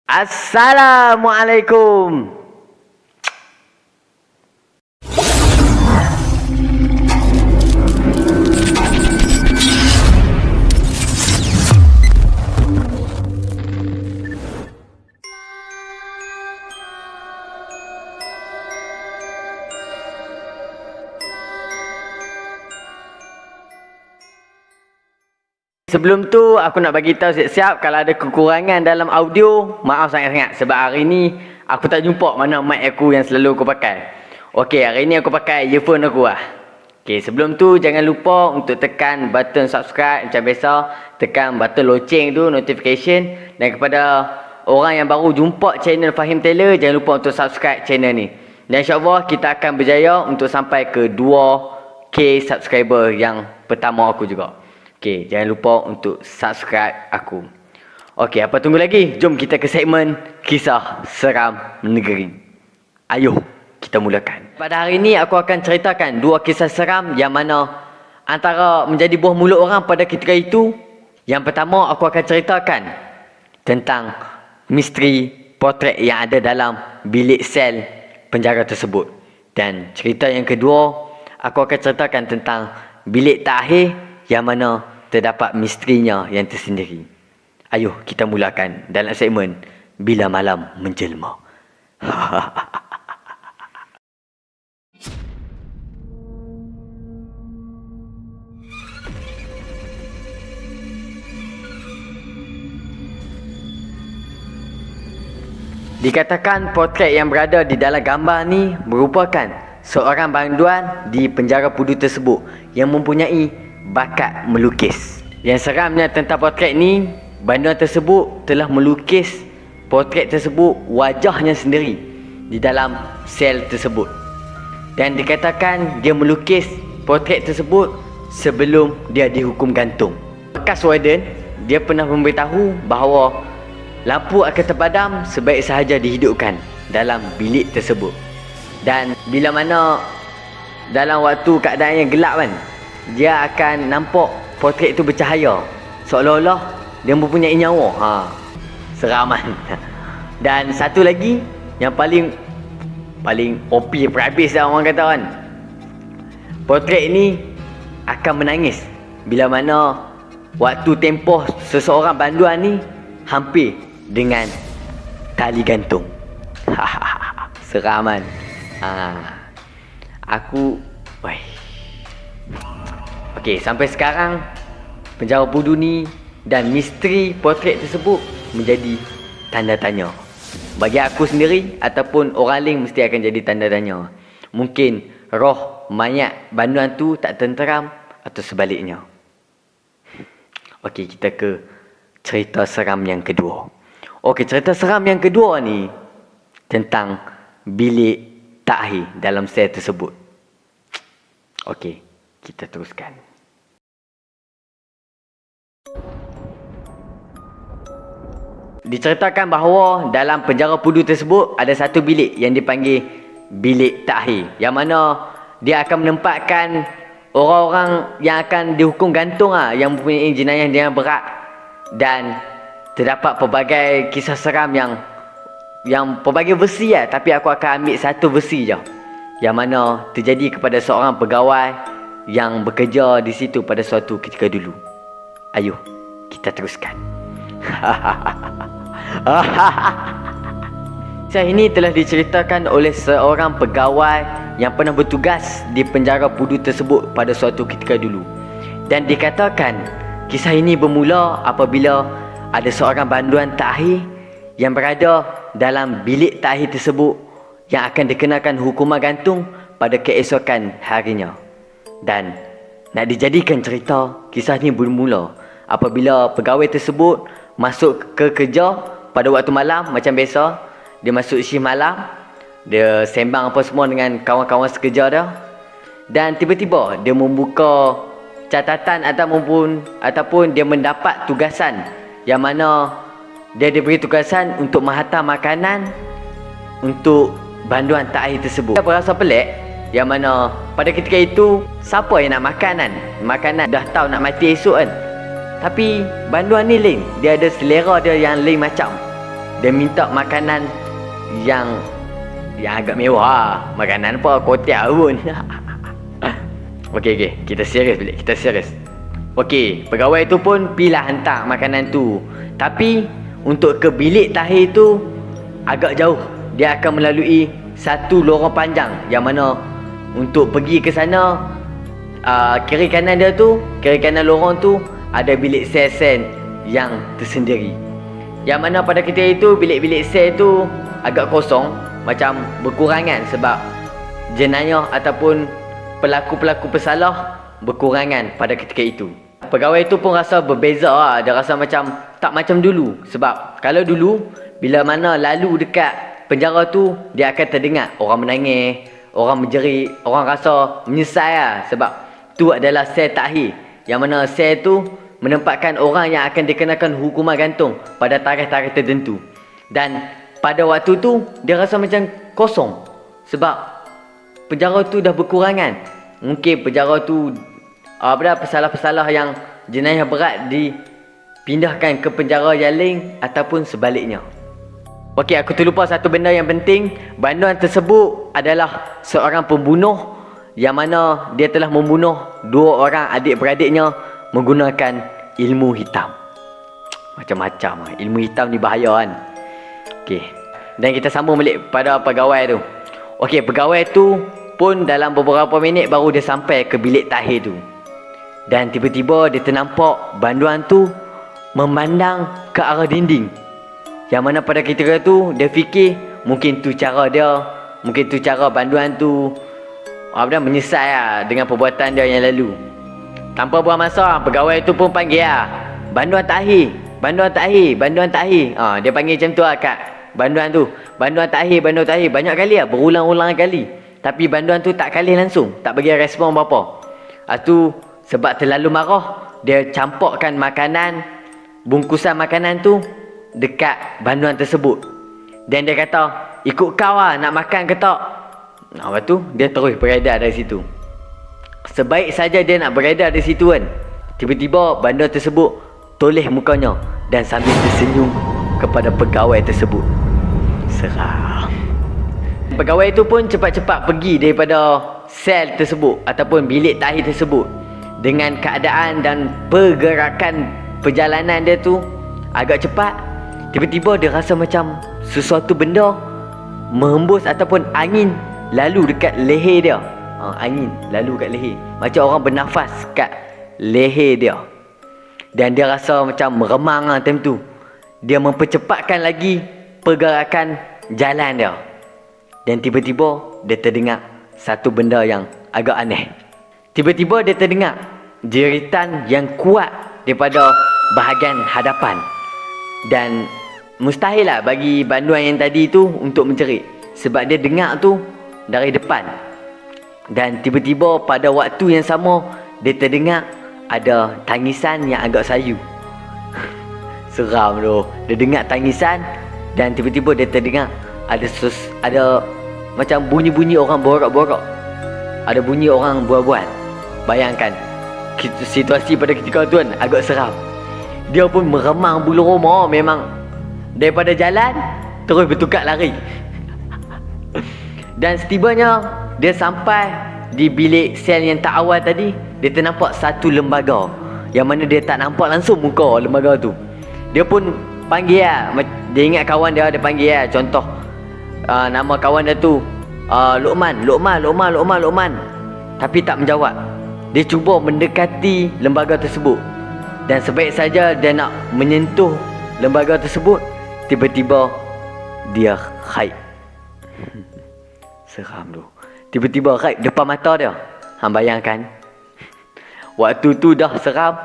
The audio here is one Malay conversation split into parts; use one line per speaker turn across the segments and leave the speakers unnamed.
Assalamualaikum. Sebelum tu aku nak bagi tahu siap-siap kalau ada kekurangan dalam audio, maaf sangat-sangat sebab hari ni aku tak jumpa mana mic aku yang selalu aku pakai. Okey, hari ni aku pakai earphone aku lah. Okey, sebelum tu jangan lupa untuk tekan button subscribe macam biasa, tekan button loceng tu notification, dan kepada orang yang baru jumpa channel Fahim Taylor, jangan lupa untuk subscribe channel ni. Dan insya-Allah kita akan berjaya untuk sampai ke 2k subscriber yang pertama aku juga. Okey, jangan lupa untuk subscribe aku. Okey, apa tunggu lagi? Jom kita ke segmen Kisah Seram Negeri. Ayuh, kita mulakan. Pada hari ini aku akan ceritakan dua kisah seram yang mana antara menjadi buah mulut orang pada ketika itu. Yang pertama aku akan ceritakan tentang misteri potret yang ada dalam bilik sel penjara tersebut. Dan cerita yang kedua aku akan ceritakan tentang bilik takhir yang mana terdapat misterinya yang tersendiri. Ayuh kita mulakan dalam segmen Bila Malam Menjelma. Dikatakan potret yang berada di dalam gambar ni merupakan seorang banduan di penjara Pudu tersebut yang mempunyai bakat melukis. Yang seramnya tentang potret ni, banduan tersebut telah melukis potret tersebut wajahnya sendiri di dalam sel tersebut. Dan dikatakan dia melukis potret tersebut sebelum dia dihukum gantung. Bekas warden, dia pernah memberitahu bahawa lampu akan terpadam sebaik sahaja dihidupkan dalam bilik tersebut. Dan bila mana dalam waktu keadaan yang gelap kan, dia akan nampak potret itu bercahaya seolah-olah dia mempunyai nyawa. Seraman. Dan satu lagi yang paling OP perhabis lah orang kata kan, potret ini akan menangis bila mana waktu tempoh seseorang banduan ni hampir dengan tali gantung. Seraman. Okey, sampai sekarang penjara Pudu ni dan misteri potret tersebut menjadi tanda tanya. Bagi aku sendiri ataupun orang lain mesti akan jadi tanda tanya. Mungkin roh mayat banduan tu tak tenteram atau sebaliknya. Okey, kita ke cerita seram yang kedua. Okey, cerita seram yang kedua ni tentang bilik takhir dalam sel tersebut. Okey, kita teruskan. Diceritakan bahawa dalam penjara Pudu tersebut ada satu bilik yang dipanggil bilik takhir, yang mana dia akan menempatkan orang-orang yang akan dihukum gantung yang mempunyai jenayah yang berat. Dan terdapat pelbagai kisah seram yang pelbagai versi tapi aku akan ambil satu versi je yang mana terjadi kepada seorang pegawai yang bekerja di situ pada suatu ketika dulu. Ayuh kita teruskan. Kisah ini telah diceritakan oleh seorang pegawai yang pernah bertugas di penjara Pudu tersebut pada suatu ketika dulu. Dan dikatakan kisah ini bermula apabila ada seorang banduan takhir yang berada dalam bilik takhir tersebut yang akan dikenakan hukuman gantung pada keesokan harinya. Dan nak dijadikan cerita, kisah ini bermula apabila pegawai tersebut masuk ke kerja pada waktu malam macam biasa. Dia masuk shift malam, dia sembang apa semua dengan kawan-kawan sekerja dia. Dan tiba-tiba dia membuka catatan ataupun dia mendapat tugasan yang mana dia diberi tugasan untuk menghantar makanan untuk banduan takhir tersebut. Dia berasa pelik yang mana pada ketika itu siapa yang nak makanan dah tahu nak mati esok kan. Tapi banduan ni lain, dia ada selera dia yang lain macam. dia minta makanan yang agak mewah lah. Makanan apa? Kotiak pun. Okey, kita serius balik. Kita serius. Okey, pegawai tu pun pilah hantar makanan tu. Tapi untuk ke bilik tahir tu agak jauh. Dia akan melalui satu lorong panjang yang mana untuk pergi ke sana, kiri kanan dia tu, kiri kanan lorong tu ada bilik sel-sel yang tersendiri. Yang mana pada ketika itu bilik-bilik sel tu agak kosong, macam berkurangan sebab jenayah ataupun pelaku-pelaku bersalah berkurangan pada ketika itu. Pegawai tu pun rasa berbeza lah. Dia rasa macam tak macam dulu. Sebab kalau dulu bila mana lalu dekat penjara tu, dia akan terdengar orang menangis, orang menjerit, orang rasa menyesal lah. Sebab tu adalah sel takhir, yang mana sel tu menempatkan orang yang akan dikenakan hukuman gantung pada tarikh-tarikh tertentu. Dan pada waktu tu dia rasa macam kosong sebab penjara tu dah berkurangan. Mungkin penjara tu pesalah-pesalah yang jenayah berat dipindahkan ke penjara yang lain ataupun sebaliknya. Okey, aku terlupa satu benda yang penting. Banduan tersebut adalah seorang pembunuh yang mana dia telah membunuh 2 orang adik-beradiknya menggunakan ilmu hitam. Macam-macam lah. Ilmu hitam ni bahaya kan. Okey, dan kita sambung balik pada pegawai tu. Okey, pegawai tu pun dalam beberapa minit baru dia sampai ke bilik tahir tu. Dan tiba-tiba dia ternampak banduan tu memandang ke arah dinding. Yang mana pada ketika tu dia fikir mungkin tu cara dia, mungkin tu cara banduan tu menyesal lah dengan perbuatan dia yang lalu. Tanpa buang masa, pegawai tu pun panggil lah, banduan tahir, banduan tahir, banduan tahir. Dia panggil macam tu lah kat banduan tu, banduan tahir, banduan tahir. Banyak kali lah, berulang-ulang kali. Tapi banduan tu tak kalih langsung, tak bagi respon apa-apa. Tu sebab terlalu marah, dia campurkan makanan, bungkusan makanan tu dekat banduan tersebut. Dan dia kata, ikut kau lah nak makan ke tak? Lepas tu dia terus beredar dari situ. Sebaik saja dia nak beredar dari situ kan, tiba-tiba banduan tersebut toleh mukanya dan sambil tersenyum kepada pegawai tersebut. Seram. Pegawai itu pun cepat-cepat pergi daripada sel tersebut ataupun bilik tahir tersebut. Dengan keadaan dan pergerakan perjalanan dia tu agak cepat, tiba-tiba dia rasa macam sesuatu benda menghembus ataupun angin lalu dekat leher dia. Angin lalu kat leher, macam orang bernafas kat leher dia. Dan dia rasa macam meremang lah time tu. Dia mempercepatkan lagi pergerakan jalan dia. Dan tiba-tiba dia terdengar satu benda yang agak aneh. Tiba-tiba dia terdengar jeritan yang kuat daripada bahagian hadapan. Dan mustahil lah bagi banduan yang tadi tu untuk menjerit, sebab dia dengar tu dari depan. Dan tiba-tiba pada waktu yang sama dia terdengar ada tangisan yang agak sayu. Seram tu. Dia dengar tangisan dan tiba-tiba dia terdengar ada macam bunyi-bunyi orang borak-borak. Ada bunyi orang bual-bual. Bayangkan situasi pada ketika tu kan agak seram. Dia pun meremang bulu roma, memang daripada jalan terus bertukar lari. Dan setibanya dia sampai di bilik sel yang tak awal tadi, dia ternampak satu lembaga yang mana dia tak nampak langsung muka lembaga tu. Dia pun panggil lah, dia ingat kawan dia panggil lah. Contoh nama kawan dia tu Luqman. Tapi tak menjawab. Dia cuba mendekati lembaga tersebut. Dan sebaik saja dia nak menyentuh lembaga tersebut, tiba-tiba dia khaib. Seram tu. Tiba-tiba khaib depan mata dia. Hang bayangkan. Waktu tu dah seram.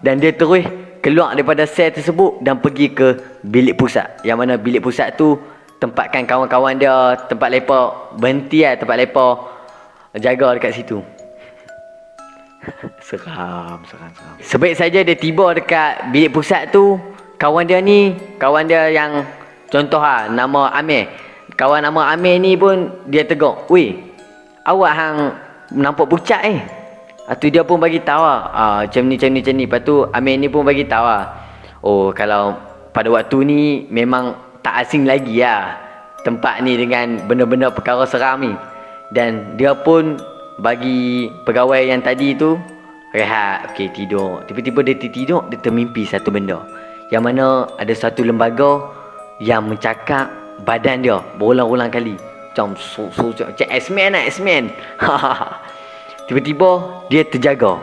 Dan dia terus keluar daripada sel tersebut dan pergi ke bilik pusat. Yang mana bilik pusat tu tempatkan kawan-kawan dia, tempat lepak, berhenti lah tempat lepak, jaga dekat situ. Seram. Sebaik saja dia tiba dekat bilik pusat tu, kawan dia yang contoh lah, nama Amir. Kawan nama Amir ni pun dia tegur, "Weh, awak hang nampak pucat Tu dia pun bagi tahu macam ni. Lepas tu Amir ni pun bagi tahu oh, kalau pada waktu ni memang tak asing lagi lah tempat ni dengan benda-benda perkara seram ni. Dan dia pun bagi pegawai yang tadi tu rehat, okey, tidur. Tiba-tiba dia tertidur, dia termimpi satu benda, yang mana ada satu lembaga yang mencakap badan dia berulang-ulang kali. Macam X-Men lah, X-Men. Tiba-tiba dia terjaga.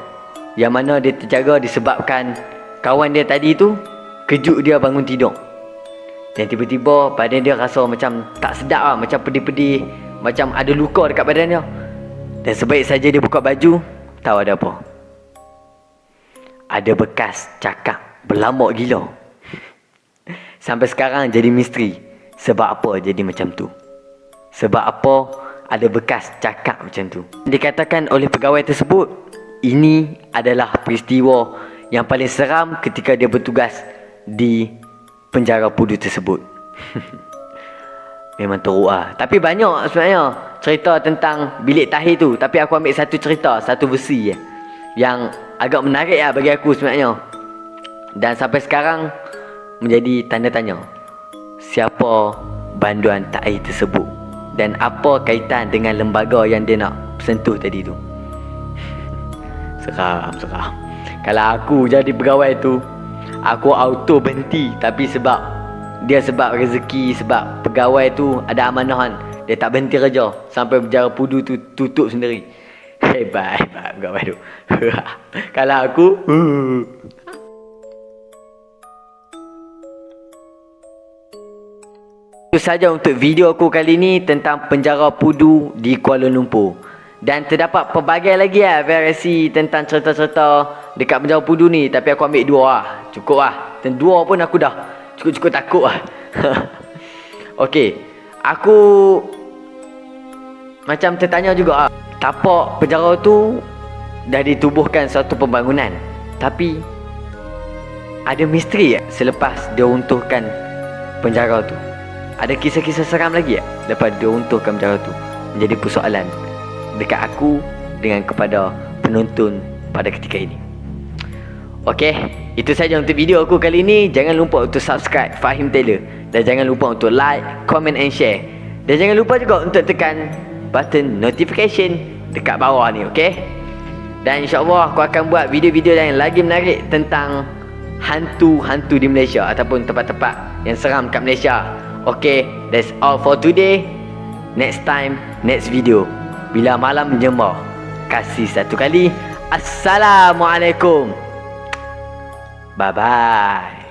Yang mana dia terjaga disebabkan kawan dia tadi tu kejut dia bangun tidur. Dan tiba-tiba badan dia rasa macam tak sedap lah, macam pedih-pedih, macam ada luka dekat badan dia. Dan sebaik saja dia buka baju, tahu ada apa? Ada bekas cakap berlambak gila. Sampai sekarang jadi misteri. Sebab apa jadi macam tu? Sebab apa ada bekas cakap macam tu? Dikatakan oleh pegawai tersebut, ini adalah peristiwa yang paling seram ketika dia bertugas di penjara Pudu tersebut. Memang teruk lah. Tapi banyak sebenarnya cerita tentang bilik tahir tu. Tapi aku ambil satu cerita, satu versi yang agak menarik lah bagi aku sebenarnya. Dan sampai sekarang menjadi tanda tanya, siapa banduan tahir tersebut? Dan apa kaitan dengan lembaga yang dia nak sentuh tadi tu? Seram. Kalau aku jadi pegawai tu, aku auto berhenti. Tapi sebab rezeki, sebab pegawai tu ada amanahan, dia tak berhenti kerja sampai penjara Pudu tu tutup sendiri. Hebat pegawai tu. Kalau aku itu saja untuk video aku kali ni tentang penjara Pudu di Kuala Lumpur. Dan terdapat pelbagai lagi lah versi tentang cerita-cerita dekat penjara Pudu ni. Tapi aku ambil 2 lah, cukup lah. Dan 2 pun aku dah cukup takut lah. Okey, aku macam tertanya juga lah. Tapak penjara tu dah ditubuhkan satu pembangunan, tapi ada misteri selepas dia runtuhkan penjara tu. Ada kisah-kisah seram lagi lepas dia runtuhkan penjara tu? Menjadi persoalan dekat aku dengan kepada penonton pada ketika ini. Okey, itu saja untuk video aku kali ini. Jangan lupa untuk subscribe Fahim Taylor, dan jangan lupa untuk like, comment and share. Dan jangan lupa juga untuk tekan button notification dekat bawah ni, okey? Dan insya-Allah aku akan buat video-video yang lagi menarik tentang hantu-hantu di Malaysia ataupun tempat-tempat yang seram kat Malaysia. Okay, that's all for today. Next time, next video, bila malam menjemur, kasih satu kali. Assalamualaikum. Bye bye.